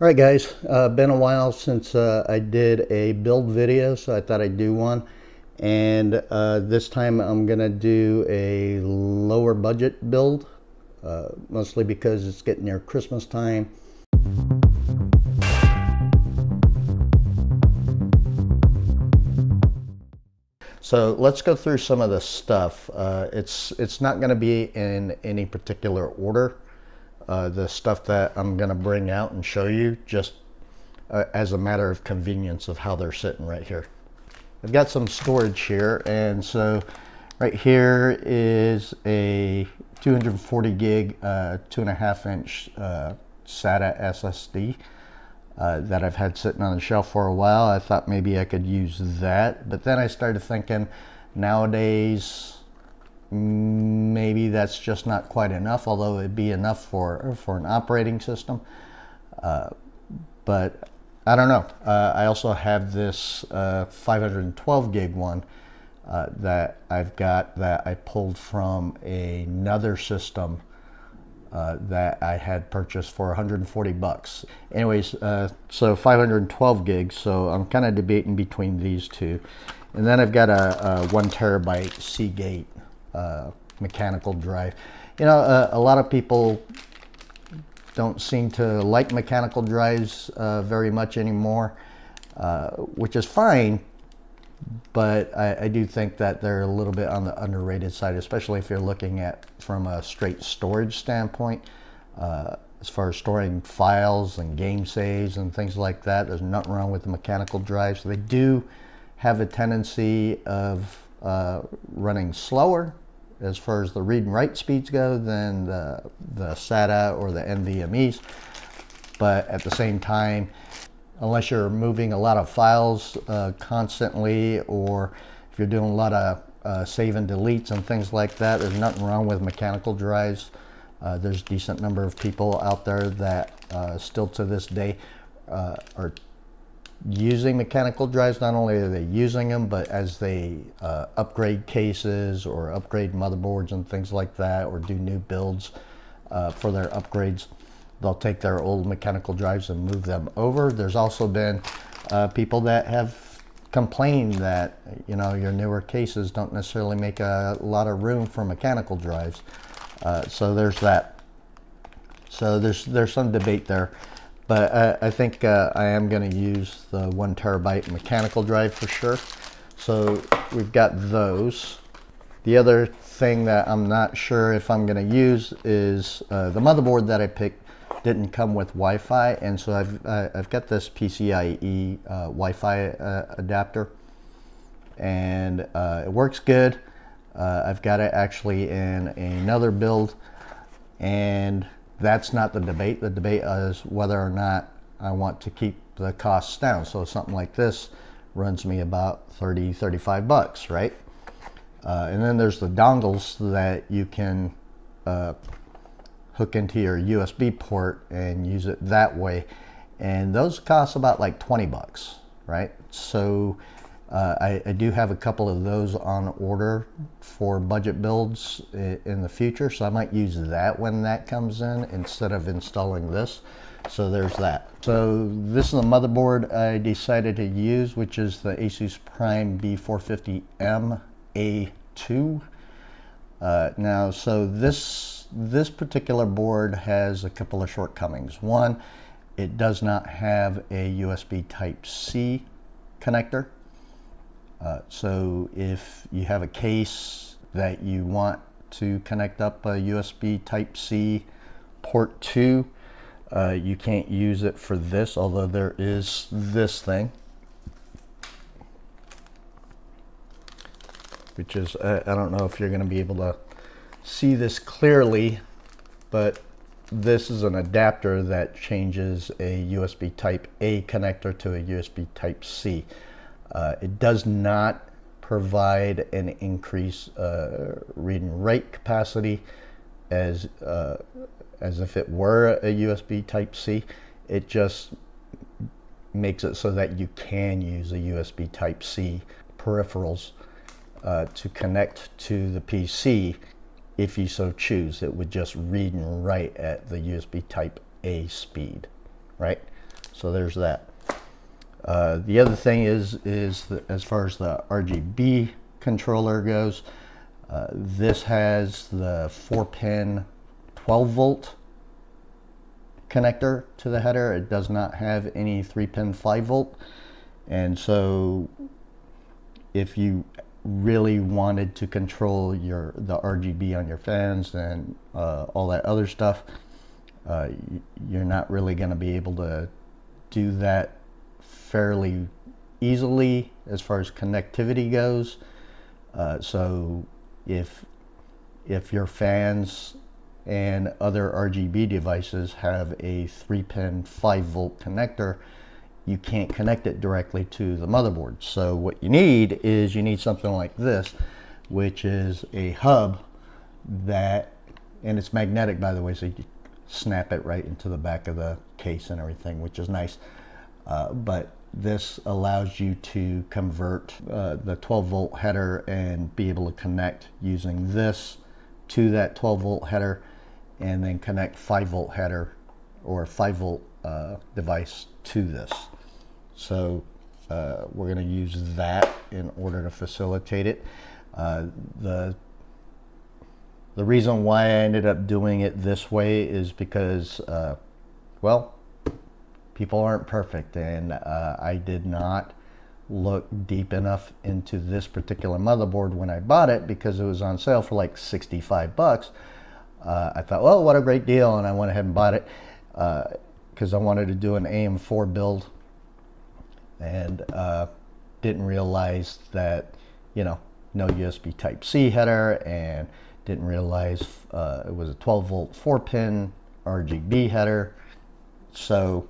Alright guys, been a while since I did a build video, so I thought I'd do one. And this time I'm gonna do a lower budget build, mostly because it's getting near Christmas time. So let's go through some of the stuff. It's not gonna be in any particular order. The stuff that I'm going to bring out and show you just as a matter of convenience of how they're sitting right here. I've got some storage here, and so right here is a 240 gig 2.5 inch SATA SSD that I've had sitting on the shelf for a while. I thought maybe I could use that, but then I started thinking nowadays maybe that's just not quite enough, although it'd be enough for an operating system. But I don't know. I also have this 512 gig one that I've got that I pulled from another system that I had purchased for 140 bucks. Anyways, so 512 gigs, so I'm kind of debating between these two. And then I've got a 1 terabyte Seagate mechanical drive. You know, a lot of people don't seem to like mechanical drives very much anymore, which is fine, but I do think that they're a little bit on the underrated side, especially if you're looking at from a straight storage standpoint. As far as storing files and game saves and things like that, there's nothing wrong with the mechanical drives. They do have a tendency of running slower as far as the read and write speeds go than the SATA or the NVMe's, but at the same time, unless you're moving a lot of files constantly, or if you're doing a lot of save and deletes and things like that, there's nothing wrong with mechanical drives. There's a decent number of people out there that still to this day are using mechanical drives. Not only are they using them, but as they upgrade cases or upgrade motherboards and things like that, or do new builds for their upgrades, they'll take their old mechanical drives and move them over. There's also been people that have complained that, you know, your newer cases don't necessarily make a lot of room for mechanical drives. So there's that. So there's some debate there. But I think I am going to use the 1 terabyte mechanical drive for sure. So we've got those. The other thing that I'm not sure if I'm going to use is the motherboard that I picked didn't come with Wi-Fi, and so I've got this PCIe Wi-Fi adapter, and it works good. I've got it actually in another build, and that's not the debate. The debate is whether or not I want to keep the costs down. So something like this runs me about 30-35 bucks, right? And then there's the dongles that you can hook into your USB port and use it that way. And those cost about like 20 bucks, right? So I do have a couple of those on order for budget builds in the future, so I might use that when that comes in instead of installing this. So there's that. So this is the motherboard I decided to use, which is the Asus Prime B450M A2. Now, so this particular board has a couple of shortcomings. One, it does not have a USB Type-C connector. So if you have a case that you want to connect up a USB Type-C port to, you can't use it for this, although there is this thing, which is, I don't know if you're going to be able to see this clearly, but this is an adapter that changes a USB Type-A connector to a USB Type-C. It does not provide an increased read and write capacity as if it were a USB Type-C. It just makes it so that you can use a USB Type-C peripherals to connect to the PC if you so choose. It would just read and write at the USB Type-A speed, right? So there's that. The other thing is as far as the RGB controller goes, this has the 4-pin 12-volt connector to the header. It does not have any 3-pin 5-volt. And so if you really wanted to control the RGB on your fans and all that other stuff, you're not really going to be able to do that fairly easily as far as connectivity goes. So if your fans and other RGB devices have a 3-pin 5-volt connector, you can't connect it directly to the motherboard. So what you need is something like this, which is a hub that, and it's magnetic, by the way, so you can snap it right into the back of the case and everything, which is nice. But this allows you to convert the 12-volt header and be able to connect using this to that 12-volt header, and then connect 5-volt header or 5-volt device to this. So we're going to use that in order to facilitate it. The reason why I ended up doing it this way is because, well, people aren't perfect, and I did not look deep enough into this particular motherboard when I bought it, because it was on sale for like 65 bucks. I thought, well, what a great deal, and I went ahead and bought it because I wanted to do an AM4 build, and didn't realize that, you know, no USB Type-C header, and didn't realize it was a 12-volt 4-pin RGB header. So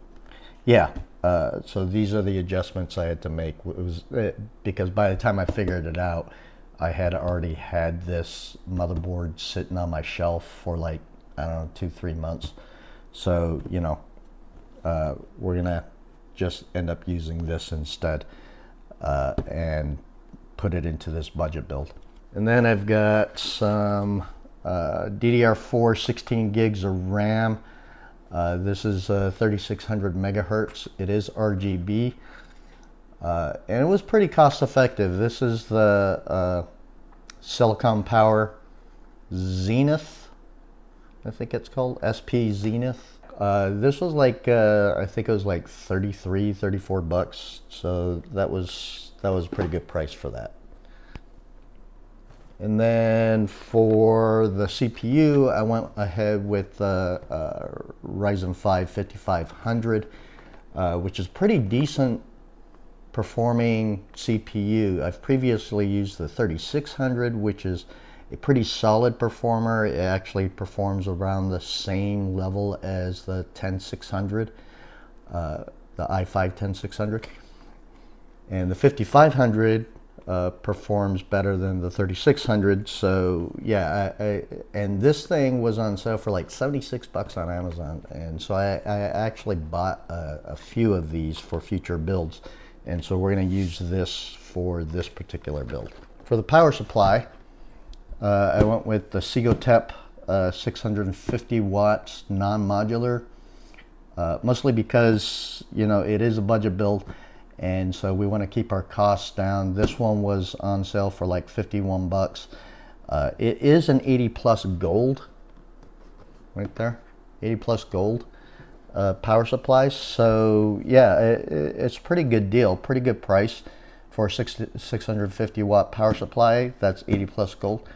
yeah, so these are the adjustments I had to make. It was because by the time I figured it out, I had already had this motherboard sitting on my shelf for like, I don't know, 2-3 months. So, you know, we're gonna just end up using this instead and put it into this budget build. And then I've got some DDR4 16 gigs of RAM. This is 3600 megahertz. It is RGB, and it was pretty cost effective. This is the Silicon Power Zenith, I think it's called, SP Zenith. This was like, I think it was like 34 bucks. So that was a pretty good price for that. And then for the CPU, I went ahead with Ryzen 5 5500, which is pretty decent performing CPU. I've previously used the 3600, which is a pretty solid performer. It actually performs around the same level as the 10600, the i5 10600. And the 5500 performs better than the 3600. So yeah, and this thing was on sale for like 76 bucks on Amazon, and so I actually bought a few of these for future builds, and so we're going to use this for this particular build. For the power supply, I went with the Seagate 650 watts non-modular, mostly because, you know, it is a budget build, and so we want to keep our costs down. This one was on sale for like 51 bucks. It is an 80 plus gold, right there, 80 plus gold power supply. So yeah, it's a pretty good deal, pretty good price for a 650 watt power supply. That's 80 plus gold.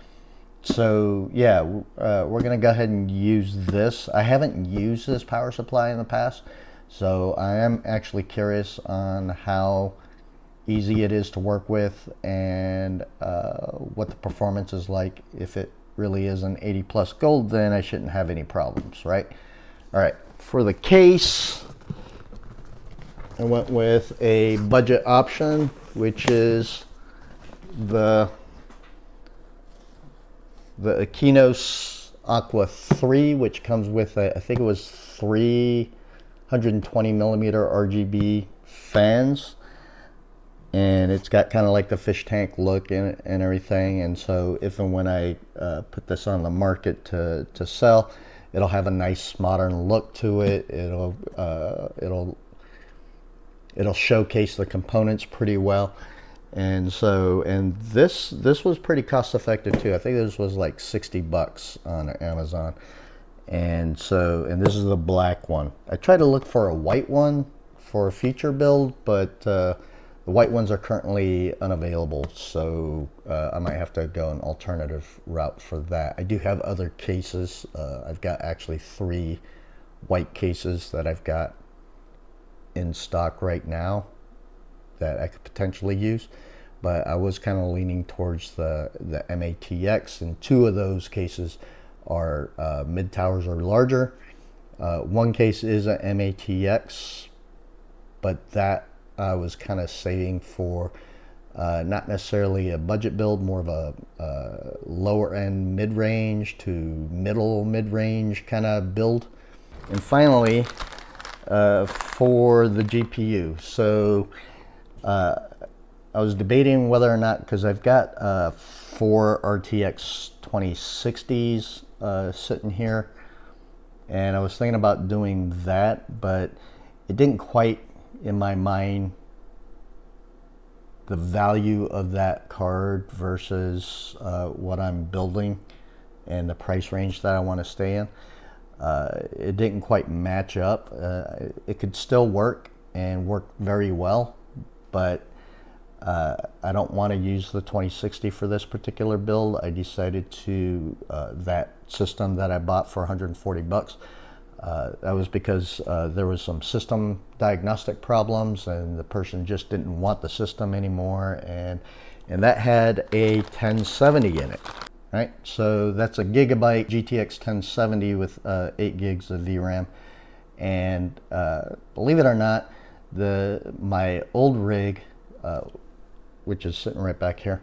So yeah, we're gonna go ahead and use this. I haven't used this power supply in the past, so I am actually curious on how easy it is to work with, and what the performance is like. If it really is an 80 plus gold, then I shouldn't have any problems, right? All right, for the case, I went with a budget option, which is the Aquinos Aqua 3, which comes with I think it was 320 millimeter RGB fans, and it's got kind of like the fish tank look in it and everything. And so if and when I put this on the market to sell, it'll have a nice modern look to it. It'll it'll showcase the components pretty well. And so, and this was pretty cost effective too. I think this was like 60 bucks on Amazon. And so, and this is the black one. I tried to look for a white one for a feature build, but the white ones are currently unavailable. So I might have to go an alternative route for that. I do have other cases. I've got actually 3 white cases that I've got in stock right now that I could potentially use, but I was kind of leaning towards the MATX, and 2 of those cases are mid towers or larger. One case is a MATX, but that I was kind of saving for not necessarily a budget build, more of a lower end mid-range to middle mid-range kind of build. And finally, for the GPU, so I was debating whether or not, because I've got 4 RTX 2060s sitting here, and I was thinking about doing that, but it didn't quite, in my mind, the value of that card versus what I'm building and the price range that I want to stay in. It didn't quite match up. It could still work and work very well, but I don't want to use the 2060 for this particular build. I decided to that system that I bought for 140 bucks. That was because there was some system diagnostic problems, and the person just didn't want the system anymore, and that had a 1070 in it. Right, so that's a Gigabyte GTX 1070 with 8 gigs of VRAM, and believe it or not, my old rig, which is sitting right back here,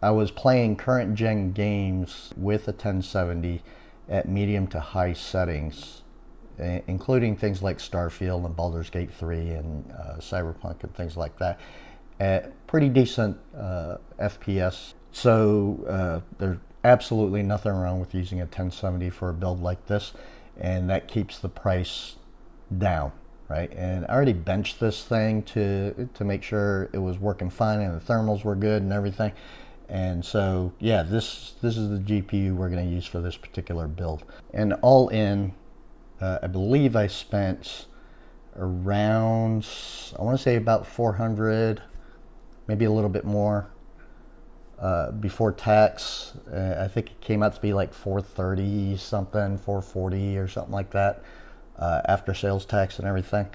I was playing current gen games with a 1070 at medium to high settings, including things like Starfield and Baldur's Gate 3 and Cyberpunk and things like that, at pretty decent FPS. So there's absolutely nothing wrong with using a 1070 for a build like this, and that keeps the price down, right? And I already benched this thing to make sure it was working fine and the thermals were good and everything. And so yeah, this is the GPU we're going to use for this particular build. And all in, I believe I spent around, I want to say about 400, maybe a little bit more. Before tax. I think it came out to be like 430 something, 440 or something like that, after sales tax and everything.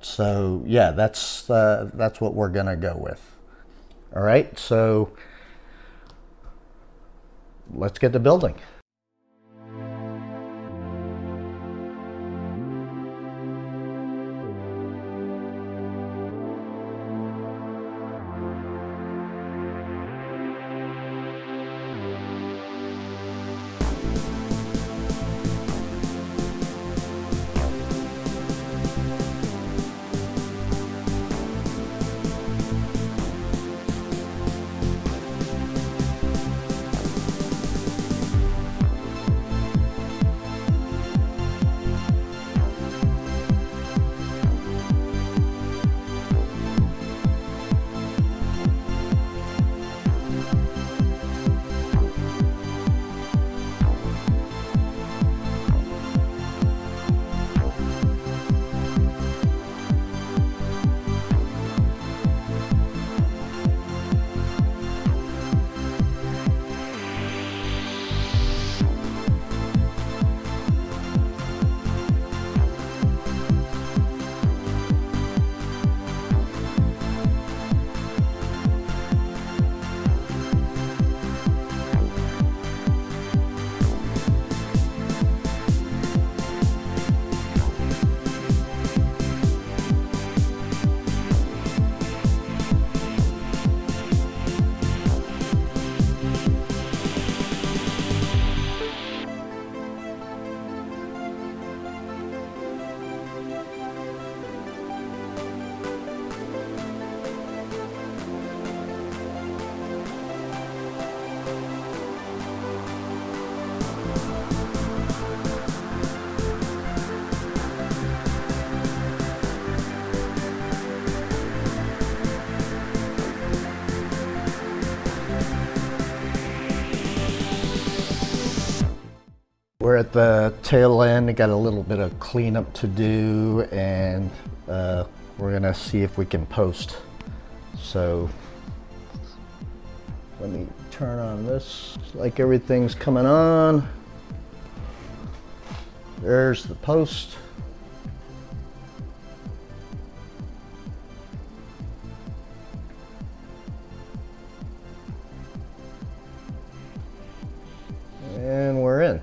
So yeah, that's what we're gonna go with. All right, so let's get to building. at the tail end. I got a little bit of cleanup to do, and we're gonna see if we can post. So let me turn on this. Looks like everything's coming on. There's the post. And we're in.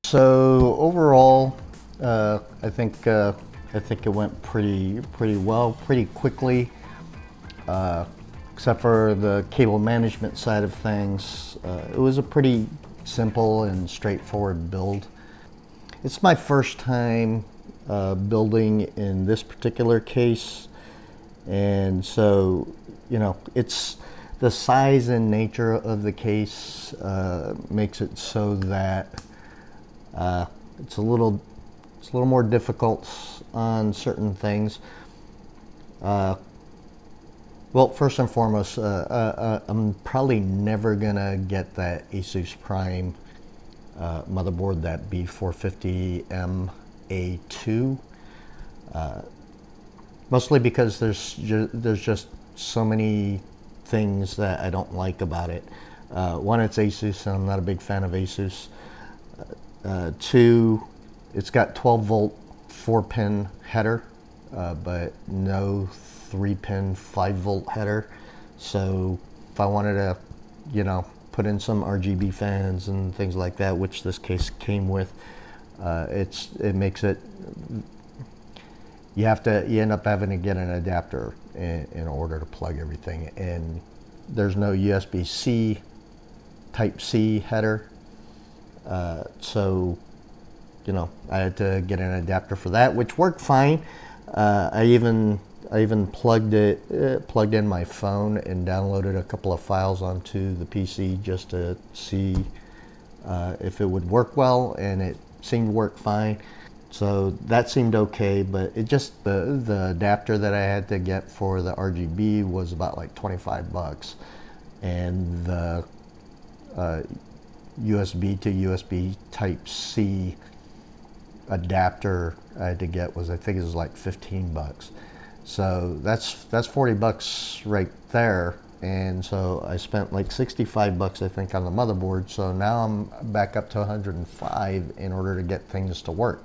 So overall, I think it went pretty well, pretty quickly, except for the cable management side of things. It was a pretty simple and straightforward build. It's my first time building in this particular case, and so it's the size and nature of the case makes it so that it's a little more difficult on certain things. Well, first and foremost, I'm probably never gonna get that Asus Prime motherboard, that B450M-A2, mostly because there's just so many things that I don't like about it. One, it's Asus, and I'm not a big fan of Asus. Two, it's got 12 volt 4-pin header, but no 3-pin 5 volt header. So if I wanted to, put in some RGB fans and things like that, which this case came with, it makes it, you end up having to get an adapter in order to plug everything. And there's no USB-C Type-C header. So I had to get an adapter for that, which worked fine. I even plugged in my phone and downloaded a couple of files onto the PC just to see if it would work well, and it seemed to work fine. So that seemed okay, but it just the adapter that I had to get for the RGB was about like 25 bucks, and the USB to USB Type-C adapter I had to get was, I think it was like 15 bucks. So that's 40 bucks right there. And so I spent like 65 bucks, I think, on the motherboard. So now I'm back up to 105 in order to get things to work.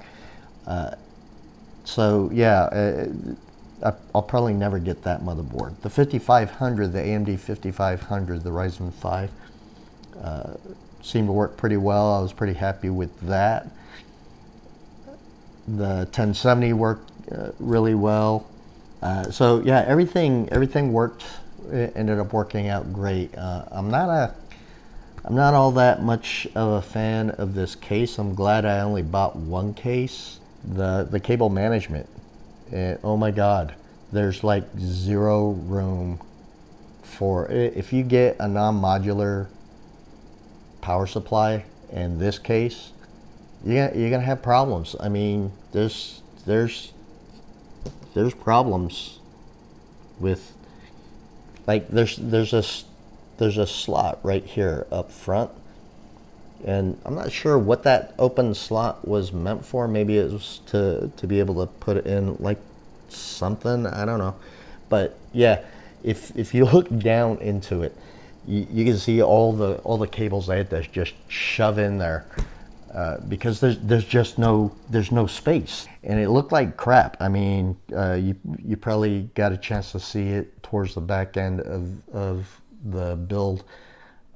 So yeah, I'll probably never get that motherboard. The 5500, the AMD 5500, the Ryzen 5, seemed to work pretty well. I was pretty happy with that. The 1070 worked really well. So yeah, everything worked. It ended up working out great. I'm not all that much of a fan of this case. I'm glad I only bought one case. The cable management, oh my God, there's like zero room for, if you get a non-modular power supply in this case, you're gonna have problems. I mean, there's problems with, like, there's a slot right here up front, and I'm not sure what that open slot was meant for. Maybe it was to be able to put in like something, I don't know. But yeah, if you look down into it, you can see all the cables I had to just shove in there, because there's no space, and it looked like crap. I mean, you probably got a chance to see it towards the back end of the build,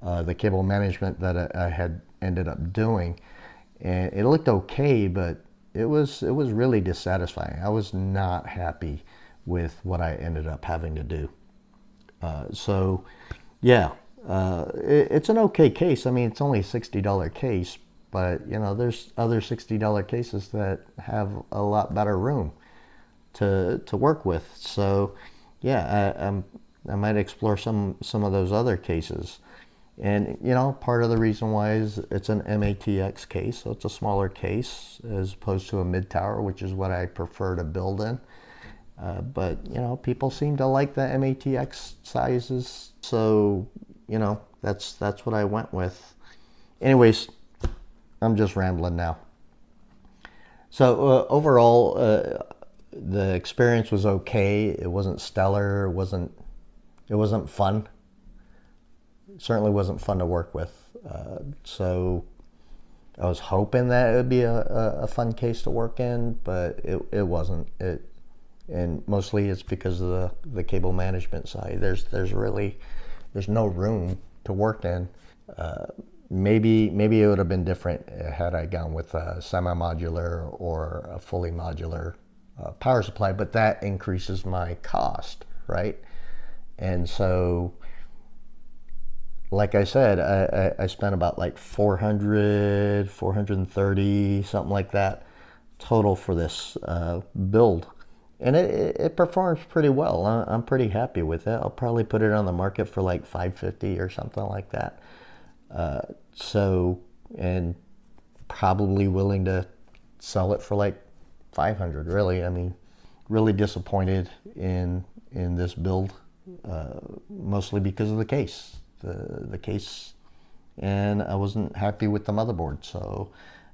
the cable management that I had ended up doing, and it looked okay, but it was really dissatisfying. I was not happy with what I ended up having to do. So yeah, It's an okay case. I mean, it's only a $60 case, but you know, there's other $60 cases that have a lot better room to work with. So yeah, I might explore some of those other cases. And you know, part of the reason why is it's an MATX case, so it's a smaller case as opposed to a mid-tower, which is what I prefer to build in. But you know, people seem to like the MATX sizes, so you know, that's what I went with. Anyways, I'm just rambling now. So overall, the experience was okay. It wasn't stellar. It wasn't fun. It certainly wasn't fun to work with. So I was hoping that it would be a fun case to work in, but it wasn't. And mostly it's because of the cable management side. There's no room to work in. Maybe it would have been different had I gone with a semi-modular or a fully modular power supply, but that increases my cost, right? And so, like I said, I spent about like 430, something like that, total for this build. And it performs pretty well. I'm pretty happy with it. I'll probably put it on the market for like $550 or something like that. And probably willing to sell it for like $500, really. I mean, really disappointed in this build, mostly because of the case. The case, and I wasn't happy with the motherboard. So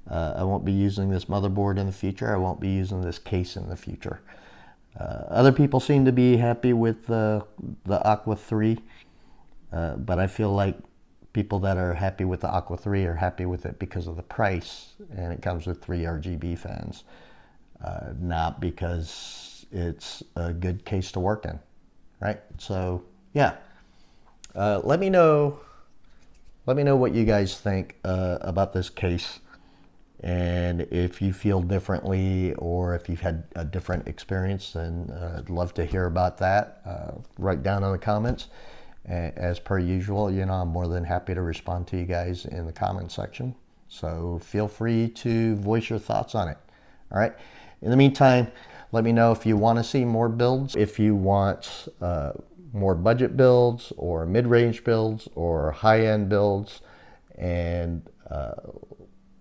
I won't be using this motherboard in the future. I won't be using this case in the future. Other people seem to be happy with the Aqua 3, but I feel like people that are happy with the Aqua 3 are happy with it because of the price, and it comes with 3 RGB fans, not because it's a good case to work in, right? So yeah, let me know what you guys think about this case. And if you feel differently, or if you've had a different experience, then I'd love to hear about that. Write down in the comments. As per usual, you know, I'm more than happy to respond to you guys in the comment section. So feel free to voice your thoughts on it. All right. In the meantime, let me know if you want to see more builds, if you want more budget builds, or mid-range builds, or high-end builds, and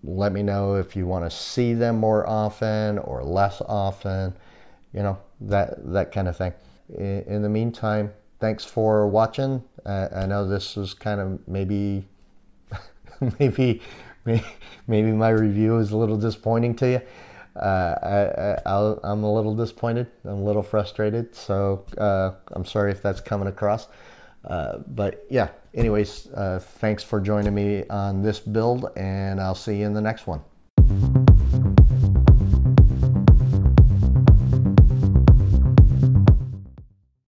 let me know if you want to see them more often or less often, you know, that kind of thing. In the meantime, thanks for watching. I know this was kind of maybe my review is a little disappointing to you. I'm a little disappointed. I'm a little frustrated. So I'm sorry if that's coming across. But yeah, anyways, thanks for joining me on this build, and I'll see you in the next one.